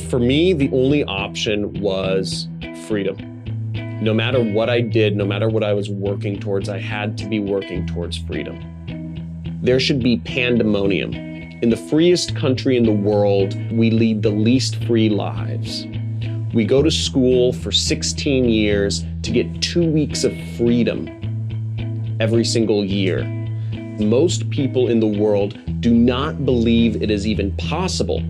For me, the only option was freedom. No matter what I did, no matter what I was working towards, I had to be working towards freedom. There should be pandemonium. In the freest country in the world, we lead the least free lives. We go to school for 16 years to get 2 weeks of freedom every single year. Most people in the world do not believe it is even possible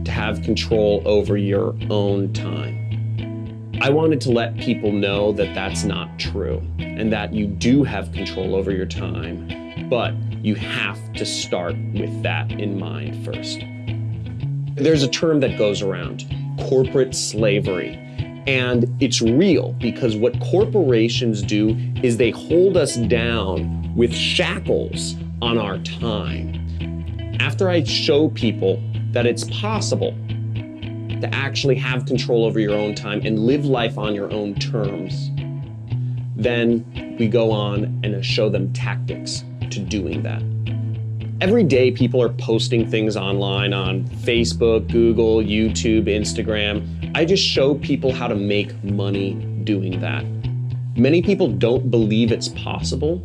to have control over your own time. I wanted to let people know that that's not true and that you do have control over your time, but you have to start with that in mind first. There's a term that goes around, corporate slavery, and it's real because what corporations do is they hold us down with shackles on our time. After I show people that it's possible to actually have control over your own time and live life on your own terms, then we go on and show them tactics to doing that. Every day people are posting things online on Facebook, Google, YouTube, Instagram. I just show people how to make money doing that. Many people don't believe it's possible,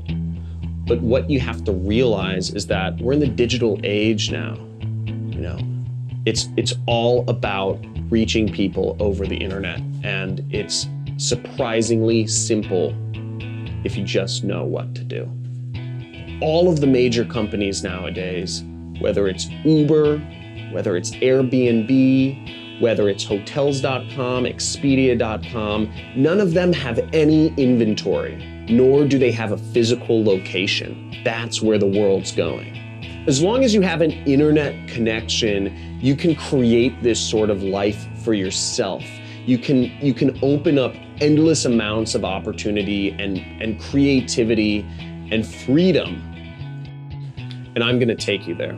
but what you have to realize is that we're in the digital age now. You know, it's all about reaching people over the internet, and it's surprisingly simple if you just know what to do. All of the major companies nowadays, whether it's Uber, whether it's Airbnb, whether it's Hotels.com, Expedia.com, none of them have any inventory, nor do they have a physical location. That's where the world's going. As long as you have an internet connection, you can create this sort of life for yourself. You can open up endless amounts of opportunity and creativity and freedom. And I'm gonna take you there.